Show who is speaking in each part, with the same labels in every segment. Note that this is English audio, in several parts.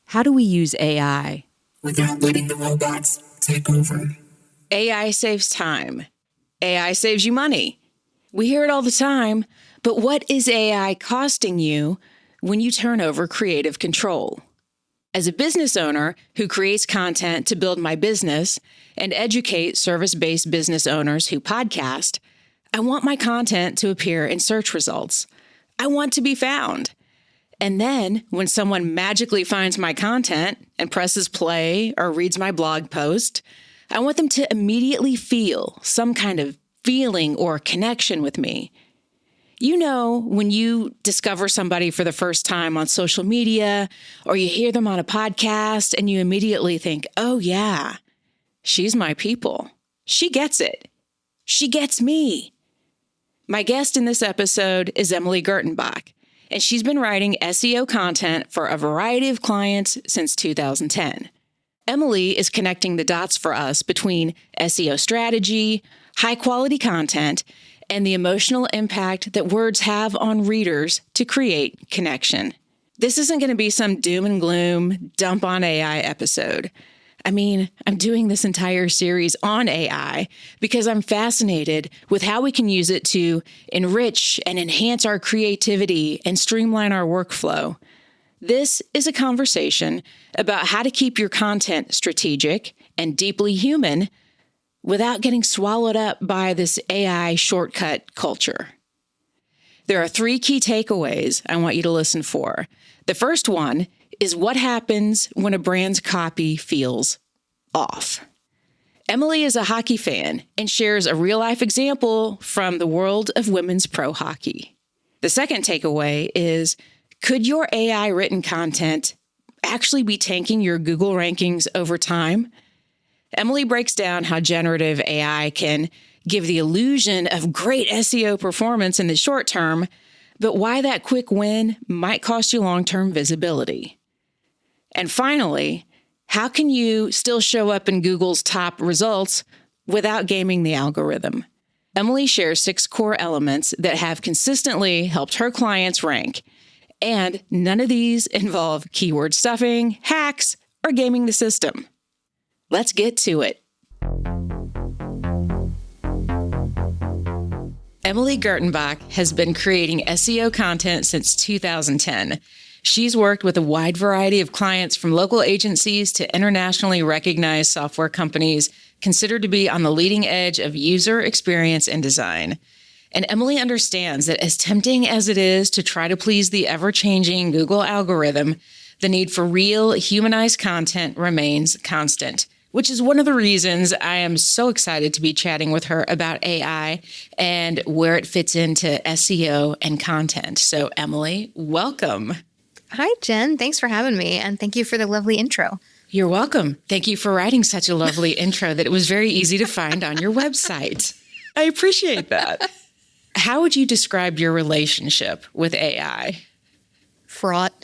Speaker 1: How do we use AI?
Speaker 2: Without letting the robots take over.
Speaker 1: AI saves time. AI saves you money. We hear it all the time, but what is AI costing you when you turn over creative control? As a business owner who creates content to build my business and educate service-based business owners who podcast, I want my content to appear in search results. I want to be found. And then when someone magically finds my content and presses play or reads my blog post, I want them to immediately feel some kind of feeling or connection with me. You know, when you discover somebody for the first time on social media or you hear them on a podcast and you immediately think, oh yeah, she's my people. She gets it. She gets me. My guest in this episode is Emily Gertenbach, and she's been writing SEO content for a variety of clients since 2010. Emily is connecting the dots for us between SEO strategy, high-quality content, and the emotional impact that words have on readers to create connection. This isn't going to be some doom and gloom, dump on AI episode. I mean, I'm doing this entire series on AI because I'm fascinated with how we can use it to enrich and enhance our creativity and streamline our workflow. This is a conversation about how to keep your content strategic and deeply human without getting swallowed up by this AI shortcut culture. There are 3 key takeaways I want you to listen for. The first one is what happens when a brand's copy feels off. Emily is a hockey fan and shares a real-life example from the world of women's pro hockey. The second takeaway is, could your AI-written content actually be tanking your Google rankings over time? Emily breaks down how generative AI can give the illusion of great SEO performance in the short term, but why that quick win might cost you long-term visibility. And finally, how can you still show up in Google's top results without gaming the algorithm? Emily shares 6 core elements that have consistently helped her clients rank, and none of these involve keyword stuffing, hacks, or gaming the system. Let's get to it. Emily Gertenbach has been creating SEO content since 2010. She's worked with a wide variety of clients from local agencies to internationally recognized software companies considered to be on the leading edge of user experience and design. And Emily understands that as tempting as it is to try to please the ever-changing Google algorithm, the need for real humanized content remains constant, which is one of the reasons I am so excited to be chatting with her about AI and where it fits into SEO and content. So Emily, welcome.
Speaker 3: Hi, Jen. Thanks for having me, and thank you for the lovely intro.
Speaker 1: You're welcome. Thank you for writing such a lovely intro that it was very easy to find on your website. I appreciate that. How would you describe your relationship with AI?
Speaker 3: Fraught.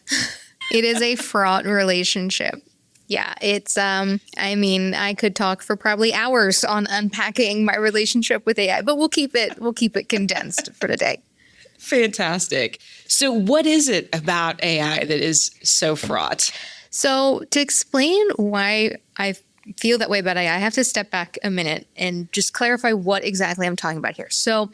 Speaker 3: It is a fraught relationship. Yeah, it's, I could talk for probably hours on unpacking my relationship with AI, but we'll keep it condensed for today.
Speaker 1: Fantastic. So what is it about AI that is so fraught?
Speaker 3: So to explain why I feel that way about AI, I have to step back a minute and just clarify what exactly I'm talking about here. So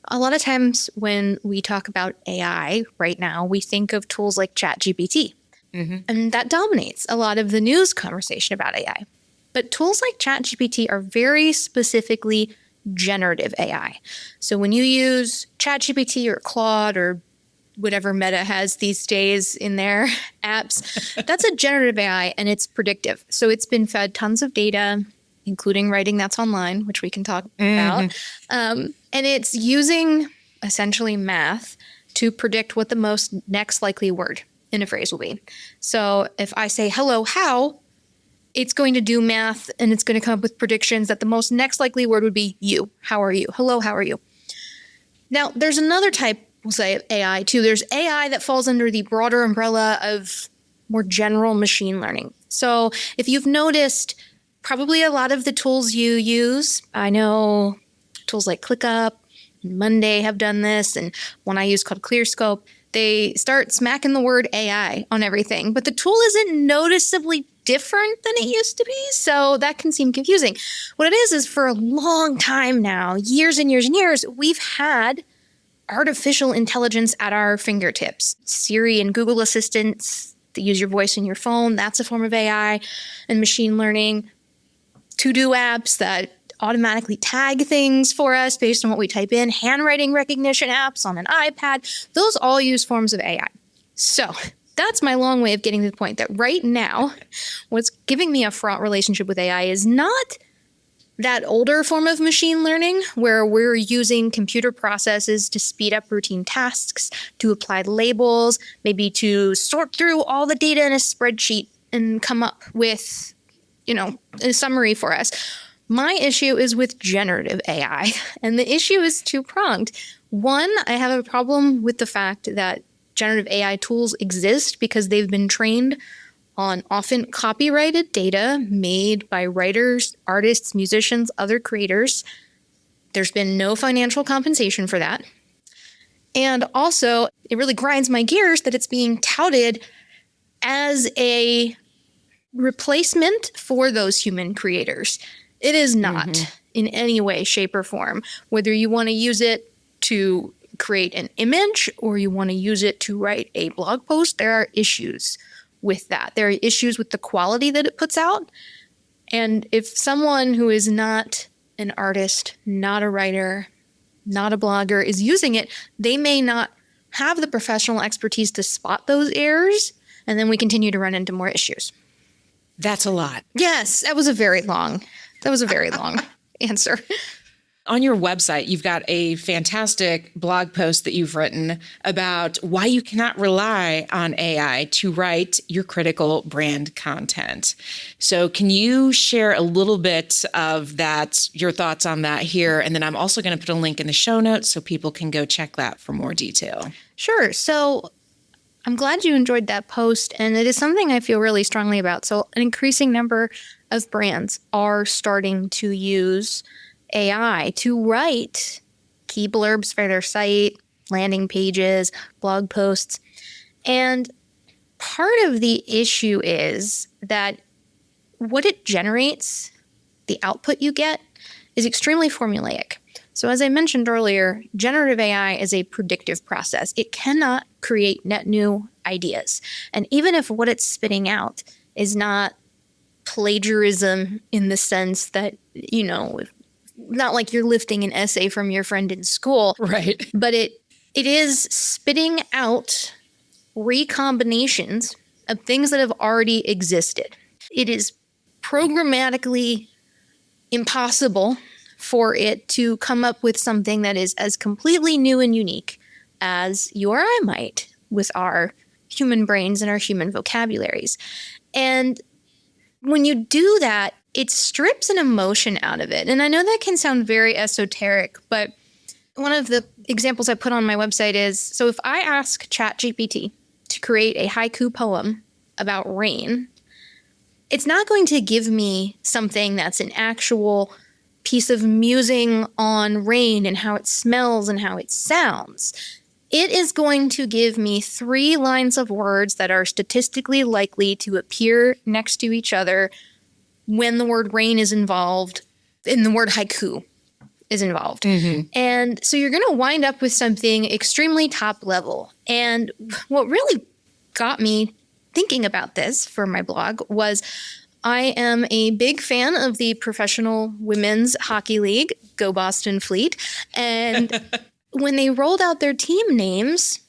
Speaker 3: a lot of times when we talk about AI right now, we think of tools like ChatGPT. Mm-hmm. And that dominates a lot of the news conversation about AI. But tools like ChatGPT are very specifically generative AI. So when you use ChatGPT or Claude or whatever Meta has these days in their apps, that's a generative AI and it's predictive. So it's been fed tons of data, including writing that's online, which we can talk about. And it's using essentially math to predict what the most next likely word in a phrase will be. So if I say, hello, how, it's going to do math and it's going to come up with predictions that the most next likely word would be you. How are you? Hello, how are you? Now, there's another type, we'll say AI too. There's AI that falls under the broader umbrella of more general machine learning. So if you've noticed, probably a lot of the tools you use, I know tools like ClickUp and Monday have done this, and one I use called ClearScope, they start smacking the word AI on everything, but the tool isn't noticeably different than it used to be. So that can seem confusing. What it is for a long time now, years and years and years, we've had artificial intelligence at our fingertips. Siri and Google Assistants that use your voice in your phone, that's a form of AI, and machine learning. To-do apps that automatically tag things for us based on what we type in, handwriting recognition apps on an iPad, those all use forms of AI. So that's my long way of getting to the point that right now, what's giving me a fraught relationship with AI is not that older form of machine learning where we're using computer processes to speed up routine tasks, to apply labels, maybe to sort through all the data in a spreadsheet and come up with, a summary for us. My issue is with generative AI, and the issue is two-pronged. One, I have a problem with the fact that generative AI tools exist because they've been trained on often copyrighted data made by writers, artists, musicians, other creators. There's been no financial compensation for that. And also, it really grinds my gears that it's being touted as a replacement for those human creators. It is not in any way, shape, or form. Whether you want to use it to create an image or you want to use it to write a blog post, there are issues with that. There are issues with the quality that it puts out. And if someone who is not an artist, not a writer, not a blogger is using it, they may not have the professional expertise to spot those errors, and then we continue to run into more issues.
Speaker 1: That's a lot.
Speaker 3: Yes, that was a very long answer.
Speaker 1: On your website, you've got a fantastic blog post that you've written about why you cannot rely on AI to write your critical brand content. So can you share a little bit of that, your thoughts on that here? And then I'm also going to put a link in the show notes so people can go check that for more detail.
Speaker 3: Sure. So I'm glad you enjoyed that post, and it is something I feel really strongly about. So an increasing number of brands are starting to use AI to write key blurbs for their site, landing pages, blog posts. And part of the issue is that what it generates, the output you get, is extremely formulaic. So as I mentioned earlier, generative AI is a predictive process. It cannot create net new ideas. And even if what it's spitting out is not plagiarism in the sense that, not like you're lifting an essay from your friend in school.
Speaker 1: Right.
Speaker 3: But it is spitting out recombinations of things that have already existed. It is programmatically impossible for it to come up with something that is as completely new and unique as you or I might with our human brains and our human vocabularies. And when you do that, it strips an emotion out of it. And I know that can sound very esoteric, but one of the examples I put on my website is, so if I ask ChatGPT to create a haiku poem about rain, it's not going to give me something that's an actual piece of musing on rain and how it smells and how it sounds. It is going to give me 3 lines of words that are statistically likely to appear next to each other when the word rain is involved and the word haiku is involved. Mm-hmm. And so you're going to wind up with something extremely top level. And what really got me thinking about this for my blog was I am a big fan of the Professional Women's Hockey League, Go Boston Fleet. And when they rolled out their team names,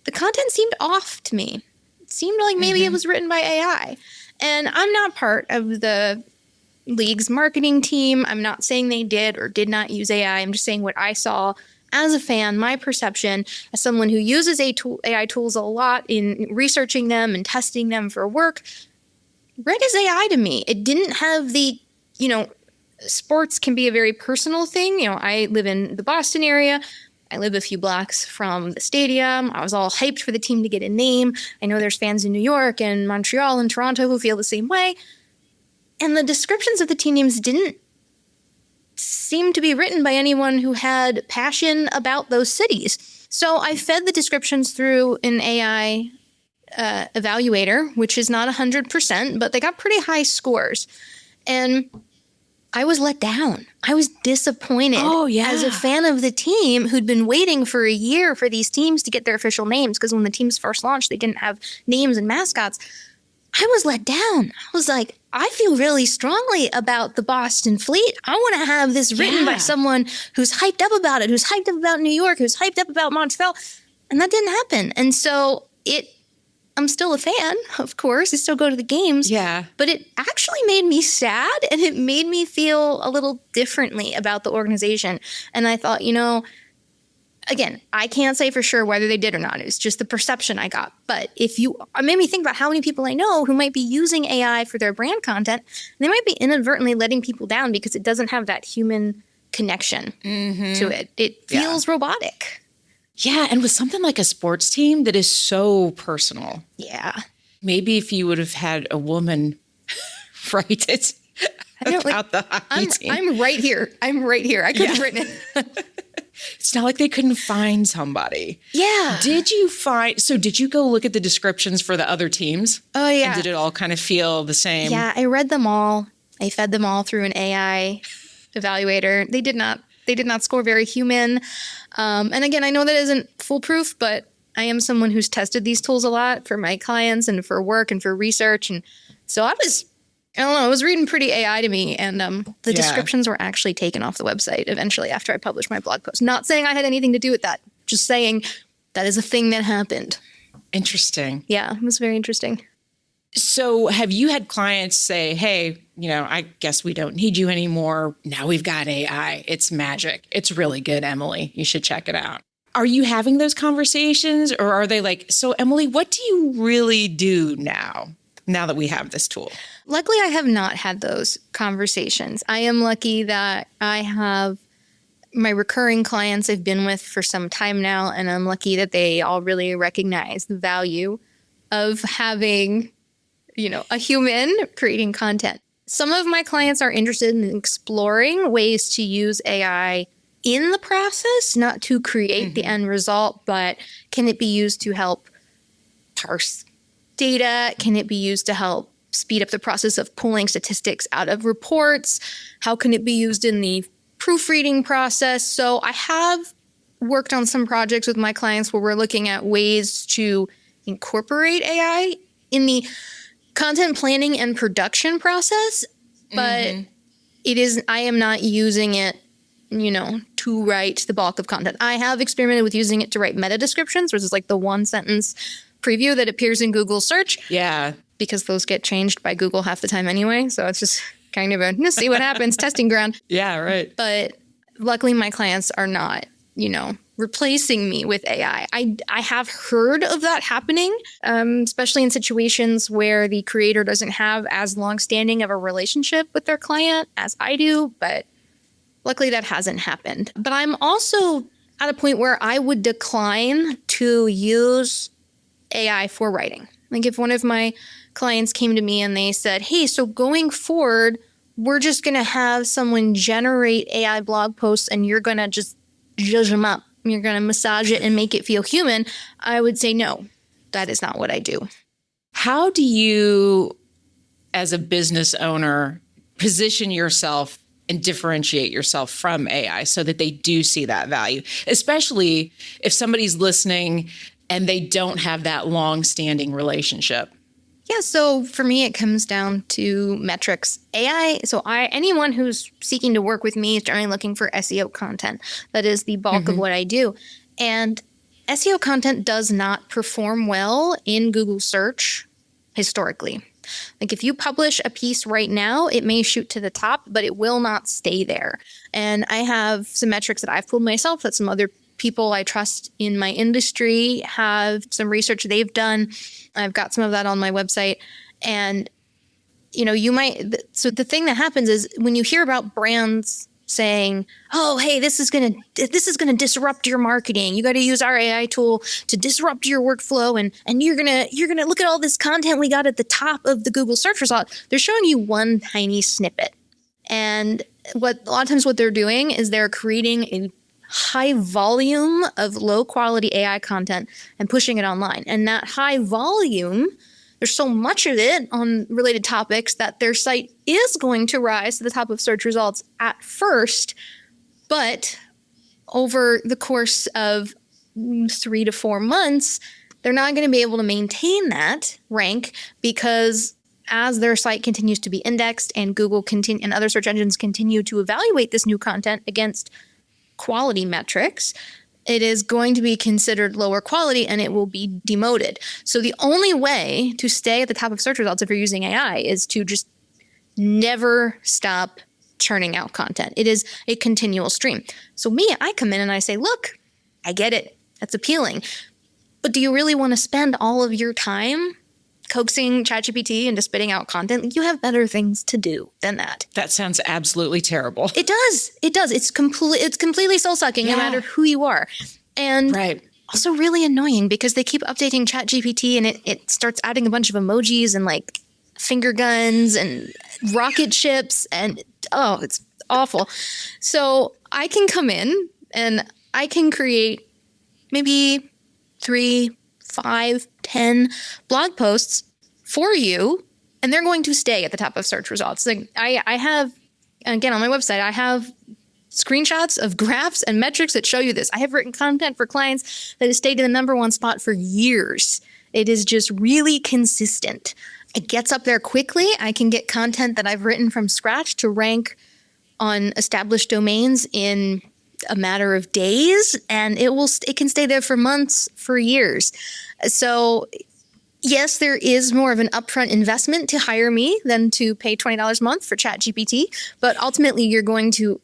Speaker 3: the content seemed off to me. It seemed like maybe it was written by AI. And I'm not part of the league's marketing team. I'm not saying they did or did not use AI. I'm just saying what I saw as a fan, my perception as someone who uses AI tools a lot in researching them and testing them for work, read as AI to me. It didn't have the, sports can be a very personal thing. I live in the Boston area. I live a few blocks from the stadium. I was all hyped for the team to get a name. I know there's fans in New York and Montreal and Toronto who feel the same way. And the descriptions of the team names didn't seem to be written by anyone who had passion about those cities. So I fed the descriptions through an AI evaluator, which is not 100%, but they got pretty high scores. And I was let down. I was disappointed as a fan of the team who'd been waiting for a year for these teams to get their official names, because when the teams first launched, they didn't have names and mascots. I was let down. I was like, I feel really strongly about the Boston Fleet. I want to have this written by someone who's hyped up about it, who's hyped up about New York, who's hyped up about Montreal. And that didn't happen. And so I'm still a fan, of course. I still go to the games.
Speaker 1: Yeah.
Speaker 3: But it actually made me sad, and it made me feel a little differently about the organization. And I thought, again, I can't say for sure whether they did or not. It was just the perception I got. But it made me think about how many people I know who might be using AI for their brand content. And they might be inadvertently letting people down because it doesn't have that human connection to it. It feels robotic.
Speaker 1: Yeah, and with something like a sports team that is so personal.
Speaker 3: Yeah.
Speaker 1: Maybe if you would have had a woman write it about the hockey team.
Speaker 3: I'm right here. I could have written it.
Speaker 1: It's not like they couldn't find somebody.
Speaker 3: Yeah.
Speaker 1: Did you go look at the descriptions for the other teams?
Speaker 3: Oh, yeah.
Speaker 1: And did it all kind of feel the same?
Speaker 3: Yeah, I read them all. I fed them all through an AI evaluator. They did not score very human. And again, I know that isn't foolproof, but I am someone who's tested these tools a lot for my clients and for work and for research. And so I was reading pretty AI to me. And the descriptions were actually taken off the website eventually after I published my blog post. Not saying I had anything to do with that, just saying that is a thing that happened.
Speaker 1: Interesting.
Speaker 3: Yeah, it was very interesting.
Speaker 1: So have you had clients say, hey, I guess we don't need you anymore. Now we've got AI. It's magic. It's really good, Emily. You should check it out. Are you having those conversations, or are they like, so Emily, what do you really do now that we have this tool?
Speaker 3: Luckily, I have not had those conversations. I am lucky that I have my recurring clients I've been with for some time now, and I'm lucky that they all really recognize the value of having a human creating content. Some of my clients are interested in exploring ways to use AI in the process, not to create the end result, but can it be used to help parse data? Can it be used to help speed up the process of pulling statistics out of reports? How can it be used in the proofreading process? So I have worked on some projects with my clients where we're looking at ways to incorporate AI in the content planning and production process, but I am not using it, to write the bulk of content. I have experimented with using it to write meta descriptions, which is like the one sentence preview that appears in Google search.
Speaker 1: Yeah.
Speaker 3: Because those get changed by Google half the time anyway. So it's just kind of let's see what happens, testing ground.
Speaker 1: Yeah, right.
Speaker 3: But luckily my clients are not, replacing me with AI. I have heard of that happening, especially in situations where the creator doesn't have as long-standing of a relationship with their client as I do, but luckily that hasn't happened. But I'm also at a point where I would decline to use AI for writing. Like if one of my clients came to me and they said, hey, so going forward, we're just going to have someone generate AI blog posts and you're going to just zhuzh them up. You're going to massage it and make it feel human. I would say, no, that is not what I do.
Speaker 1: How do you, as a business owner, position yourself and differentiate yourself from AI so that they do see that value, especially if somebody's listening and they don't have that long-standing relationship?
Speaker 3: Yeah, so for me, it comes down to metrics. Anyone who's seeking to work with me is generally looking for SEO content. That is the bulk of what I do. And SEO content does not perform well in Google search historically. Like if you publish a piece right now, it may shoot to the top, but it will not stay there. And I have some metrics that I've pulled myself that some other people I trust in my industry have some research they've done. I've got some of that on my website. And, so the thing that happens is when you hear about brands saying, oh, hey, this is going to disrupt your marketing. You got to use our AI tool to disrupt your workflow. And you're going to look at all this content we got at the top of the Google search result. They're showing you one tiny snippet. And a lot of times what they're doing is they're creating a high volume of low quality AI content and pushing it online. And that high volume, there's so much of it on related topics that their site is going to rise to the top of search results at first, but over the course of 3 to 4 months, they're not going to be able to maintain that rank because as their site continues to be indexed and Google and other search engines continue to evaluate this new content against quality metrics, it is going to be considered lower quality and it will be demoted. So the only way to stay at the top of search results if you're using AI is to just never stop churning out content. It is a continual stream. So I come in and I say, look, I get it. That's appealing. But do you really want to spend all of your time coaxing ChatGPT into spitting out content? You have better things to do than that.
Speaker 1: That sounds absolutely terrible.
Speaker 3: It does. It's completely soul-sucking no matter who you are. And also really annoying because they keep updating ChatGPT and it starts adding a bunch of emojis and like finger guns and rocket ships and it's awful. So I can come in and I can create maybe 3, 5, 10 blog posts for you, and they're going to stay at the top of search results. Like I have, again, on my website, I have screenshots of graphs and metrics that show you this. I have written content for clients that has stayed in the #1 spot for years. It is just really consistent. It gets up there quickly. I can get content that I've written from scratch to rank on established domains in a matter of days, and it can stay there for months, for years. So yes, there is more of an upfront investment to hire me than to pay $20 a month for ChatGPT, but ultimately you're going to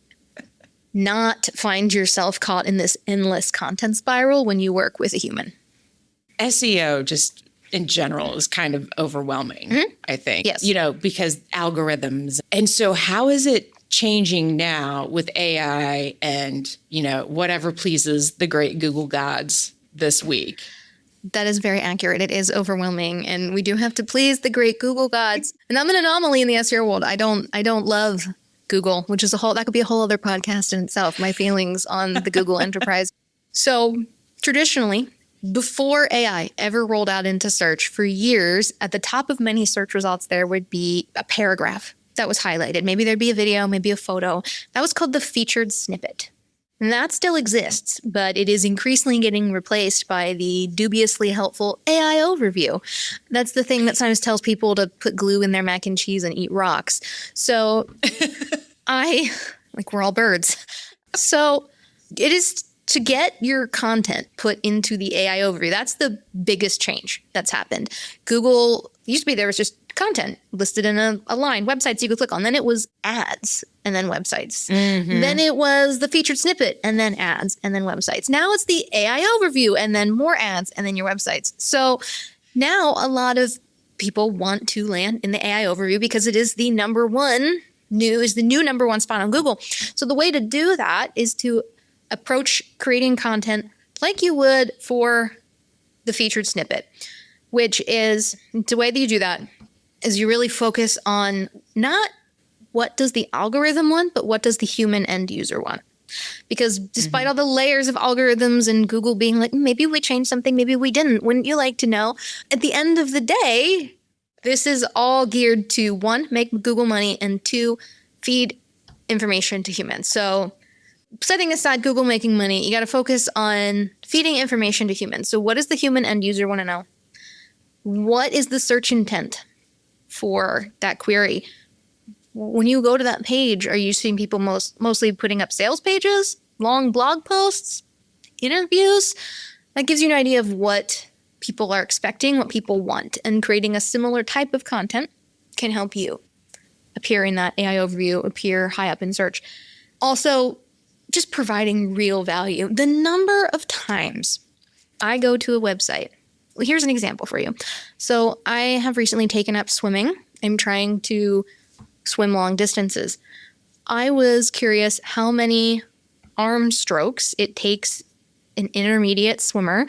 Speaker 3: not find yourself caught in this endless content spiral when you work with a human.
Speaker 1: SEO just in general is kind of overwhelming, I think.
Speaker 3: Yes.
Speaker 1: Because algorithms. And so how is it changing now with AI and, whatever pleases the great Google gods this week?
Speaker 3: That is very accurate. It is overwhelming, and we do have to please the great Google gods. And I'm an anomaly in the SEO world. I don't love Google, which is that could be a whole other podcast in itself, my feelings on the Google enterprise. So traditionally, before AI ever rolled out into search, for years, at the top of many search results, there would be a paragraph that was highlighted. Maybe there'd be a video, maybe a photo. That was called the featured snippet. And that still exists, but it is increasingly getting replaced by the dubiously helpful AI overview. That's the thing that sometimes tells people to put glue in their mac and cheese and eat rocks. So we're all birds. So it is to get your content put into the AI overview. That's the biggest change that's happened. Google used to be there was just content listed in a line, websites you could click on. Then it was ads and then websites. Then it was the featured snippet and then ads and then websites. Now it's the AI overview and then more ads and then your websites. So now a lot of people want to land in the AI overview because it is the new #1 spot on Google. So the way to do that is to approach creating content like you would for the featured snippet, which is the way that you do that is you really focus on not what does the algorithm want, but what does the human end user want? Because despite all the layers of algorithms and Google being like, maybe we changed something, maybe we didn't, wouldn't you like to know? At the end of the day, this is all geared to 1, make Google money, and 2, feed information to humans. So setting aside Google making money, you got to focus on feeding information to humans. So what does the human end user want to know? What is the search intent for that query? When you go to that page, are you seeing people mostly putting up sales pages, long blog posts, interviews? That gives you an idea of what people are expecting, what people want, and creating a similar type of content can help you appear in that AI overview, appear high up in search. Also, just providing real value. The number of times I go to a website. Well, here's an example for you. So I have recently taken up swimming. I'm trying to swim long distances. I was curious how many arm strokes it takes an intermediate swimmer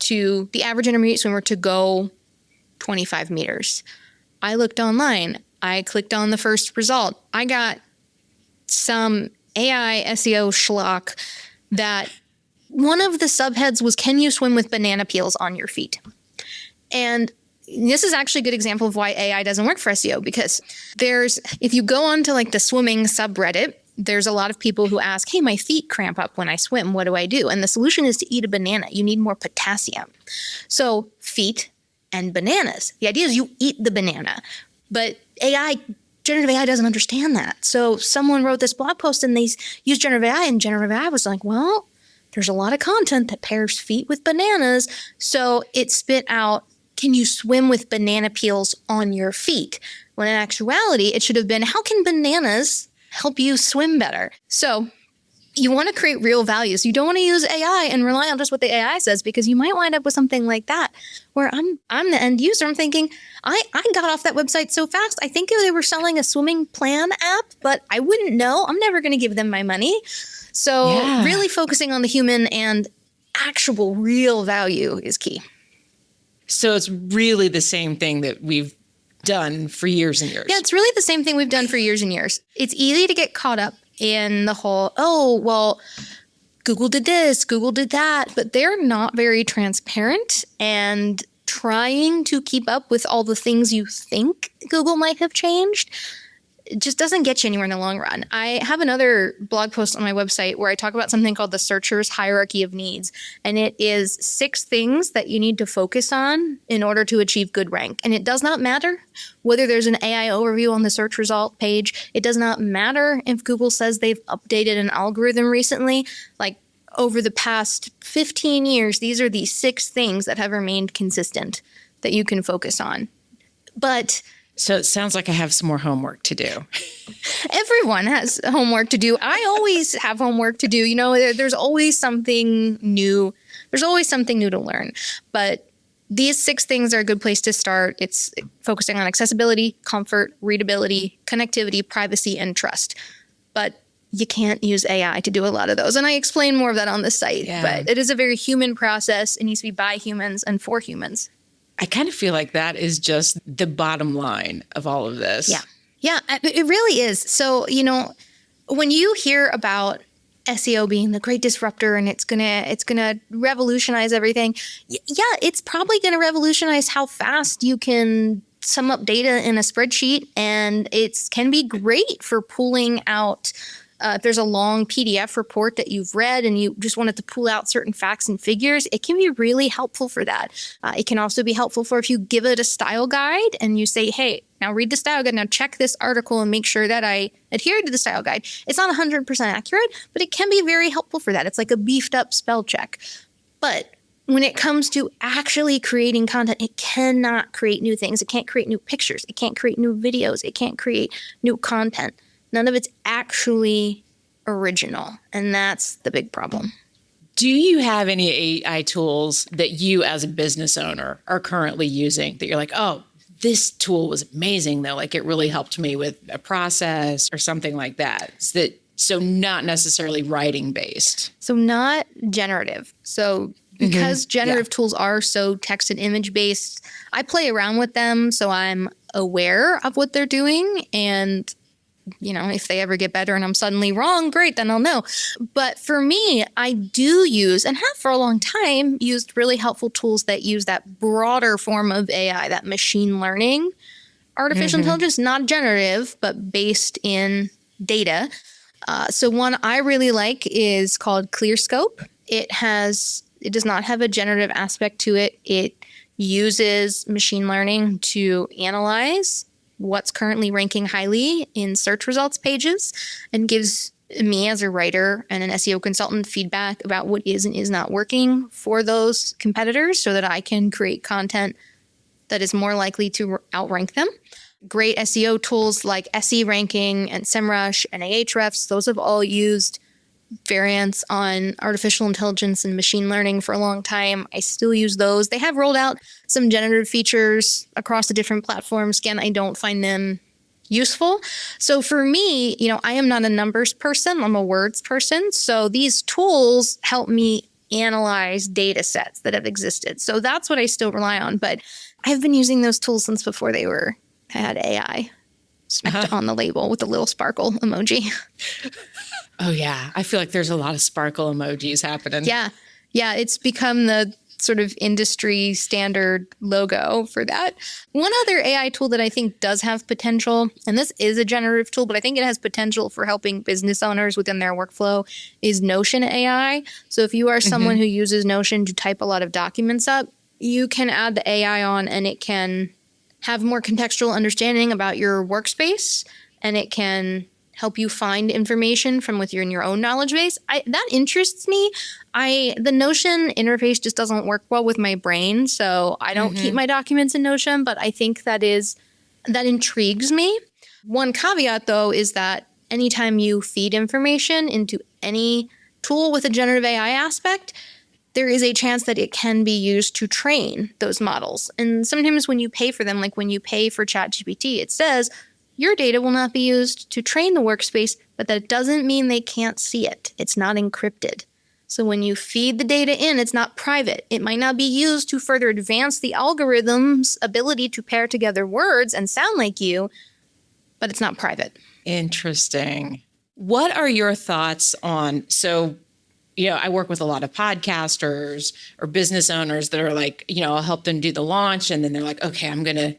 Speaker 3: the average intermediate swimmer to go 25 meters. I looked online. I clicked on the first result. I got some AI SEO schlock that one of the subheads was, can you swim with banana peels on your feet? And this is actually a good example of why AI doesn't work for SEO, because if you go on to like the swimming subreddit, there's a lot of people who ask, hey, my feet cramp up when I swim. What do I do? And the solution is to eat a banana. You need more potassium. So feet and bananas. The idea is you eat the banana, but generative AI doesn't understand that. So someone wrote this blog post and they used generative AI, and generative AI was like, well, there's a lot of content that pairs feet with bananas. So it spit out, can you swim with banana peels on your feet? When in actuality, it should have been, how can bananas help you swim better? So you want to create real values. You don't want to use AI and rely on just what the AI says, because you might wind up with something like that, where I'm the end user. I'm thinking, I got off that website so fast. I think they were selling a swimming plan app, but I wouldn't know. I'm never going to give them my money. So really focusing on the human and actual real value is key.
Speaker 1: So it's really the same thing that we've done for years and years.
Speaker 3: Yeah, it's really the same thing we've done for years and years. It's easy to get caught up in the whole, oh, well, Google did this, Google did that, but they're not very transparent, and trying to keep up with all the things you think Google might have changed, it just doesn't get you anywhere in the long run. I have another blog post on my website where I talk about something called the searcher's hierarchy of needs. And it is 6 things that you need to focus on in order to achieve good rank. And it does not matter whether there's an AI overview on the search result page. It does not matter if Google says they've updated an algorithm recently. Like, over the past 15 years, these are the 6 things that have remained consistent that you can focus on. But
Speaker 1: so it sounds like I have some more homework to do.
Speaker 3: Everyone has homework to do. I always have homework to do. You know, there's always something new. There's always something new to learn. But these 6 things are a good place to start. It's focusing on accessibility, comfort, readability, connectivity, privacy, and trust. But you can't use AI to do a lot of those. And I explain more of that on the site. Yeah. But it is a very human process. It needs to be by humans and for humans.
Speaker 1: I kind of feel like that is just the bottom line of all of this.
Speaker 3: Yeah. Yeah, it really is. So, you know, when you hear about SEO being the great disruptor and it's gonna revolutionize everything, yeah, it's probably going to revolutionize how fast you can sum up data in a spreadsheet, and it can be great for pulling out. If there's a long PDF report that you've read and you just wanted to pull out certain facts and figures, it can be really helpful for that. It can also be helpful for if you give it a style guide and you say, hey, now read the style guide, now check this article and make sure that I adhere to the style guide. It's not 100% accurate, but it can be very helpful for that. It's like a beefed up spell check. But when it comes to actually creating content, it cannot create new things. It can't create new pictures. It can't create new videos. It can't create new content. None of it's actually original, and that's the big problem.
Speaker 1: Do you have any AI tools that you as a business owner are currently using that you're like, oh, this tool was amazing though, like it really helped me with a process or something like that? So not necessarily writing based.
Speaker 3: So not generative. So because generative tools are so text and image based, I play around with them so I'm aware of what they're doing, and you know, if they ever get better and I'm suddenly wrong, great, then I'll know. But for me, I do use, and have for a long time, used really helpful tools that use that broader form of AI, that machine learning, artificial intelligence, not generative, but based in data. So one I really like is called ClearScope. It does not have a generative aspect to it. It uses machine learning to analyze what's currently ranking highly in search results pages and gives me as a writer and an SEO consultant feedback about what is and is not working for those competitors so that I can create content that is more likely to outrank them. Great SEO tools like SE Ranking and SEMrush and Ahrefs, those have all used variants on artificial intelligence and machine learning for a long time. I still use those. They have rolled out some generative features across the different platforms. Again, I don't find them useful. So for me, you know, I am not a numbers person. I'm a words person. So these tools help me analyze data sets that have existed. So that's what I still rely on. But I've been using those tools since before they had AI smacked on the label with the little sparkle emoji.
Speaker 1: Oh, yeah. I feel like there's a lot of sparkle emojis happening.
Speaker 3: Yeah. Yeah. It's become the sort of industry standard logo for that. One other AI tool that I think does have potential, and this is a generative tool, but I think it has potential for helping business owners within their workflow, is Notion AI. So if you are someone who uses Notion to type a lot of documents up, you can add the AI on and it can have more contextual understanding about your workspace, and it can help you find information from within your own knowledge base. That interests me. The Notion interface just doesn't work well with my brain, so I don't keep my documents in Notion, but I think that intrigues me. One caveat, though, is that anytime you feed information into any tool with a generative AI aspect, there is a chance that it can be used to train those models. And sometimes when you pay for them, like when you pay for ChatGPT, it says your data will not be used to train the workspace, but that doesn't mean they can't see it. It's not encrypted. So when you feed the data in, it's not private. It might not be used to further advance the algorithm's ability to pair together words and sound like you, but it's not private.
Speaker 1: Interesting. What are your thoughts on, I work with a lot of podcasters or business owners that are like, I'll help them do the launch. And then they're like, okay, I'm going to,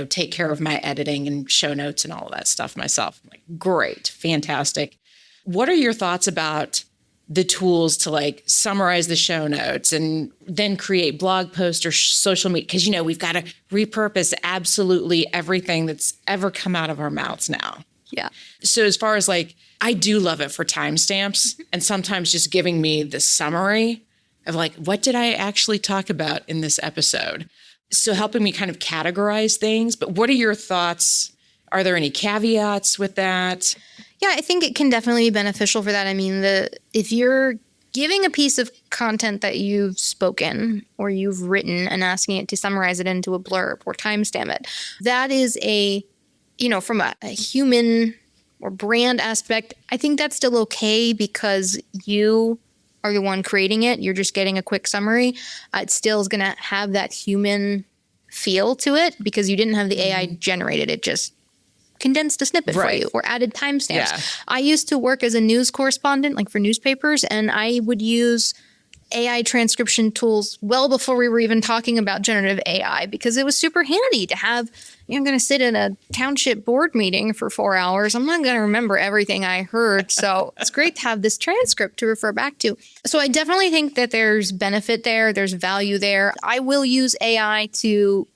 Speaker 1: take care of my editing and show notes and all of that stuff myself. I'm like, great, fantastic. What are your thoughts about the tools to like summarize the show notes and then create blog posts or social media? Because, we've got to repurpose absolutely everything that's ever come out of our mouths now.
Speaker 3: Yeah.
Speaker 1: So as far as like, I do love it for timestamps and sometimes just giving me the summary of like, what did I actually talk about in this episode? So helping me kind of categorize things. But what are your thoughts? Are there any caveats with that?
Speaker 3: Yeah, I think it can definitely be beneficial for that. I mean, if you're giving a piece of content that you've spoken or you've written and asking it to summarize it into a blurb or timestamp it, that is from a human or brand aspect, I think that's still okay because you are the one creating it. You're just getting a quick summary. It still is going to have that human feel to it because you didn't have the AI generated. It just condensed a snippet for you or added timestamps. Yeah. I used to work as a news correspondent, like for newspapers, and I would use AI transcription tools well before we were even talking about generative AI because it was super handy to have. I'm going to sit in a township board meeting for 4 hours. I'm not going to remember everything I heard. So it's great to have this transcript to refer back to. So I definitely think that there's benefit there. There's value there. I will use AI to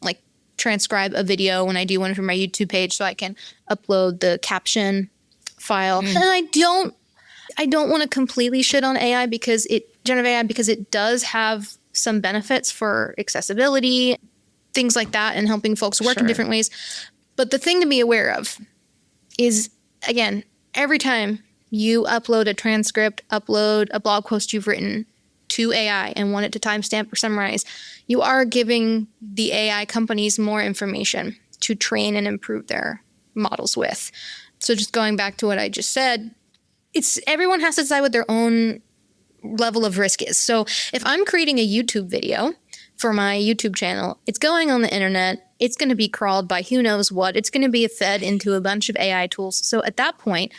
Speaker 3: transcribe a video when I do one for my YouTube page so I can upload the caption file. And I don't want to completely shit on AI generative AI because it does have some benefits for accessibility, things like that, and helping folks work in different ways. But the thing to be aware of is, again, every time you upload a transcript, upload a blog post you've written to AI and want it to timestamp or summarize, you are giving the AI companies more information to train and improve their models with. So just going back to what I just said, everyone has to decide what their own level of risk is. So if I'm creating a YouTube video for my YouTube channel, it's going on the internet, it's going to be crawled by who knows what, it's going to be fed into a bunch of AI tools. So at that point,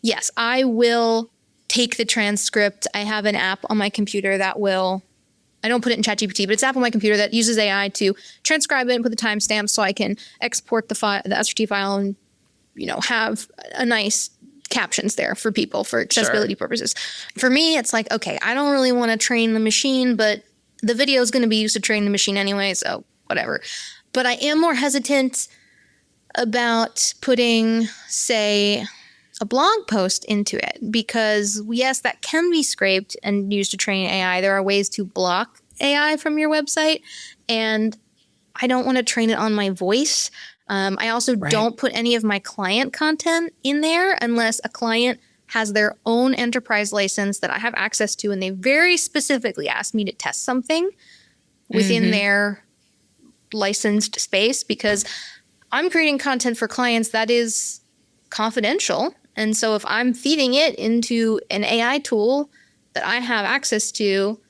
Speaker 3: yes, I will take the transcript. I have an app on my computer I don't put it in ChatGPT, but it's an app on my computer that uses AI to transcribe it and put the timestamp so I can export the SRT file and, have a nice captions there for people for accessibility purposes. For me, it's like, okay, I don't really want to train the machine, but the video is going to be used to train the machine anyway, so whatever. But I am more hesitant about putting, say, a blog post into it because, yes, that can be scraped and used to train AI. There are ways to block AI from your website, and I don't want to train it on my voice. I also don't put any of my client content in there unless a client has their own enterprise license that I have access to, and they very specifically asked me to test something within their licensed space because I'm creating content for clients that is confidential. And so if I'm feeding it into an AI tool that I have access to,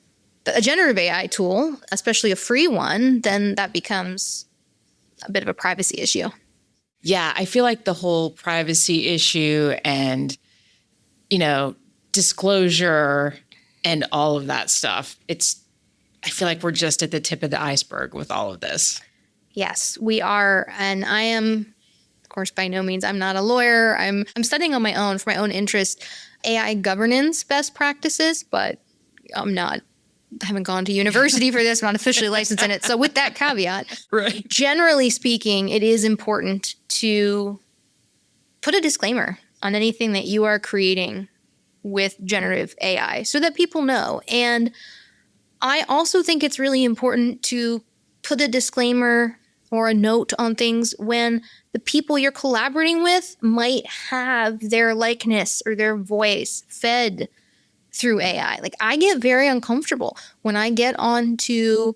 Speaker 3: a generative AI tool, especially a free one, then that becomes a bit of a privacy issue.
Speaker 1: Yeah, I feel like the whole privacy issue and, disclosure and all of that stuff. I feel like we're just at the tip of the iceberg with all of this.
Speaker 3: Yes, we are. And I am, of course, by no means, I'm not a lawyer. I'm studying on my own for my own interest, AI governance best practices, but I haven't gone to university for this. I'm not officially licensed in it. So with that caveat,
Speaker 1: Right.
Speaker 3: Generally speaking, it is important to put a disclaimer on anything that you are creating with generative AI so that people know. And I also think it's really important to put a disclaimer or a note on things when the people you're collaborating with might have their likeness or their voice fed through AI. Like, I get very uncomfortable when I get onto,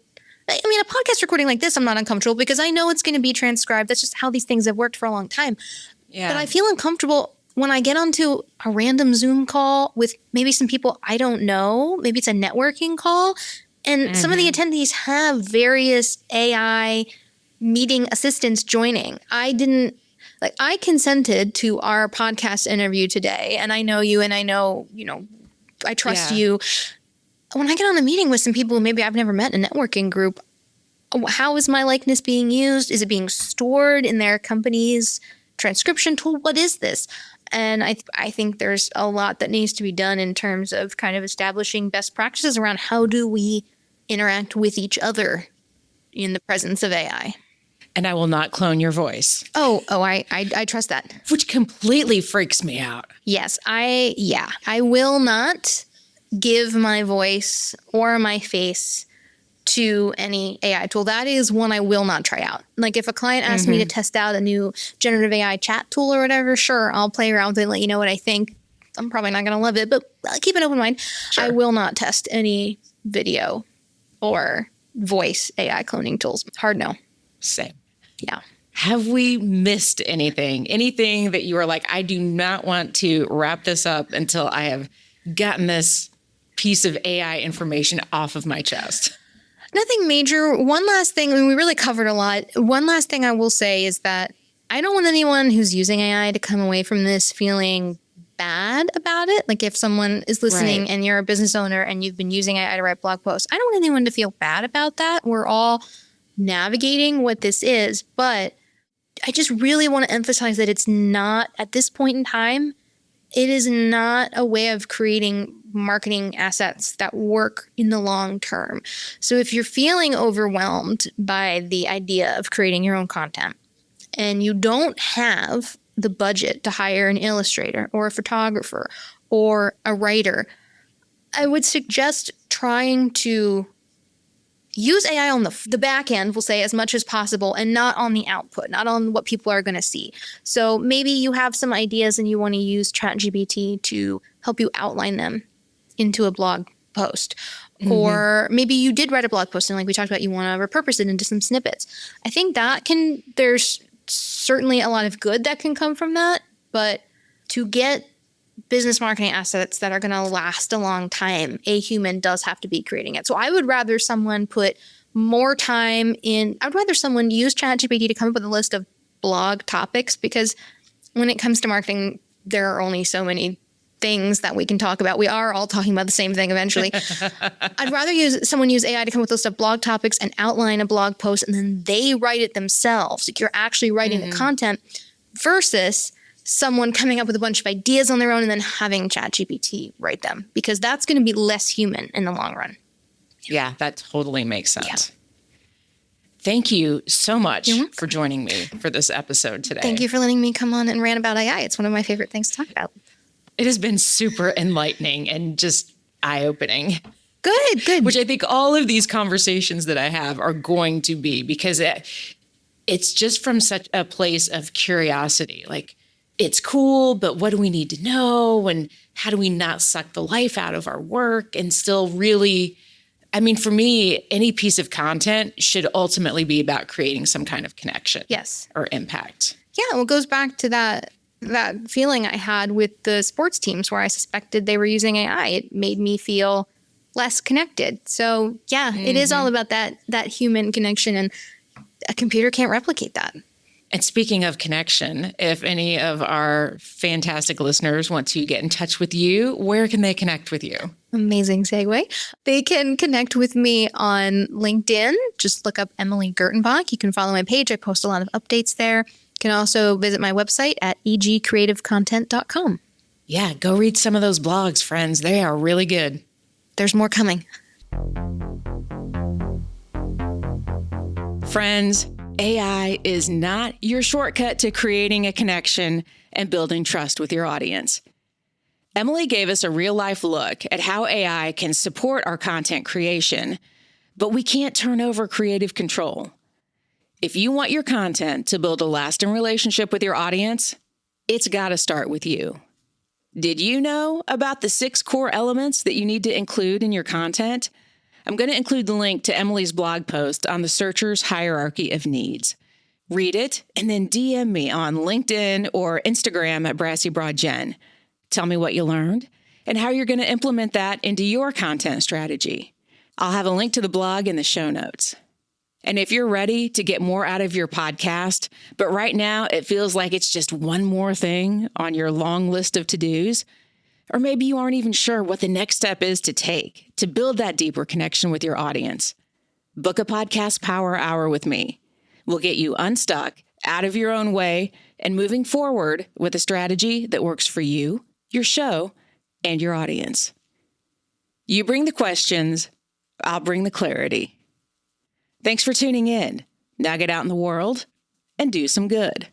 Speaker 3: a podcast recording like this, I'm not uncomfortable because I know it's going to be transcribed. That's just how these things have worked for a long time.
Speaker 1: Yeah.
Speaker 3: But I feel uncomfortable when I get onto a random Zoom call with maybe some people I don't know. Maybe it's a networking call. And some of the attendees have various AI meeting assistants joining. I consented to our podcast interview today, and I know you, and I know, I trust you. When I get on a meeting with some people who maybe I've never met in a networking group, how is my likeness being used? Is it being stored in their company's transcription tool? What is this? And I think there's a lot that needs to be done in terms of kind of establishing best practices around how do we interact with each other in the presence of AI.
Speaker 1: And I will not clone your voice.
Speaker 3: I trust that.
Speaker 1: Which completely freaks me out.
Speaker 3: Yes, I will not give my voice or my face to any AI tool. That is one I will not try out. Like, if a client asks me to test out a new generative AI chat tool or whatever, sure, I'll play around with it and let you know what I think. I'm probably not going to love it, but I'll keep an open mind. Sure. I will not test any video or voice AI cloning tools. Hard no.
Speaker 1: Same.
Speaker 3: Yeah.
Speaker 1: Have we missed anything? Anything that you are like, I do not want to wrap this up until I have gotten this piece of AI information off of my chest?
Speaker 3: Nothing major. One last thing, we really covered a lot. One last thing I will say is that I don't want anyone who's using AI to come away from this feeling bad about it. Like, if someone is listening and you're a business owner and you've been using AI to write blog posts, I don't want anyone to feel bad about that. We're all navigating what this is, but I just really want to emphasize that it's not, at this point in time, it is not a way of creating marketing assets that work in the long term. So if you're feeling overwhelmed by the idea of creating your own content and you don't have the budget to hire an illustrator or a photographer or a writer, I would suggest trying to use AI on the back end, we'll say, as much as possible, and not on the output, not on what people are going to see. So maybe you have some ideas and you want to use ChatGPT to help you outline them into a blog post. Or maybe you did write a blog post and, like we talked about, you want to repurpose it into some snippets. I think there's certainly a lot of good that can come from that, but to get business marketing assets that are going to last a long time, a human does have to be creating it. So I would rather someone put more time in, I'd rather someone use ChatGPT to come up with a list of blog topics, because when it comes to marketing, there are only so many things that we can talk about. We are all talking about the same thing eventually. I'd rather someone use AI to come up with a list of blog topics and outline a blog post, and then they write it themselves. Like, you're actually writing the content, versus someone coming up with a bunch of ideas on their own and then having ChatGPT write them, because that's going to be less human in the long run.
Speaker 1: Yeah, that totally makes sense. Yeah. Thank you so much for joining me for this episode today.
Speaker 3: Thank you for letting me come on and rant about AI. It's one of my favorite things to talk about.
Speaker 1: It has been super enlightening and just eye-opening.
Speaker 3: Good.
Speaker 1: Which I think all of these conversations that I have are going to be, because it's just from such a place of curiosity. Like, it's cool, but what do we need to know? And how do we not suck the life out of our work and still really, I mean, for me, any piece of content should ultimately be about creating some kind of connection.
Speaker 3: Yes.
Speaker 1: Or impact.
Speaker 3: Yeah, well, it goes back to that feeling I had with the sports teams where I suspected they were using AI. It made me feel less connected. So yeah, it is all about that human connection, and a computer can't replicate that.
Speaker 1: And speaking of connection, if any of our fantastic listeners want to get in touch with you, where can they connect with you?
Speaker 3: Amazing segue. They can connect with me on LinkedIn. Just look up Emily Gertenbach. You can follow my page. I post a lot of updates there. You can also visit my website at egcreativecontent.com.
Speaker 1: Yeah, go read some of those blogs, friends. They are really good.
Speaker 3: There's more coming.
Speaker 1: Friends, AI is not your shortcut to creating a connection and building trust with your audience. Emily gave us a real-life look at how AI can support our content creation, but we can't turn over creative control. If you want your content to build a lasting relationship with your audience, it's got to start with you. Did you know about the 6 core elements that you need to include in your content? I'm going to include the link to Emily's blog post on the searcher's hierarchy of needs. Read it and then DM me on LinkedIn or Instagram at BrassyBroadGen. Tell me what you learned and how you're going to implement that into your content strategy. I'll have a link to the blog in the show notes. And if you're ready to get more out of your podcast, but right now it feels like it's just one more thing on your long list of to-dos, or maybe you aren't even sure what the next step is to take to build that deeper connection with your audience, book a podcast power hour with me. We'll get you unstuck, out of your own way, and moving forward with a strategy that works for you, your show, and your audience. You bring the questions, I'll bring the clarity. Thanks for tuning in. Now get out in the world and do some good.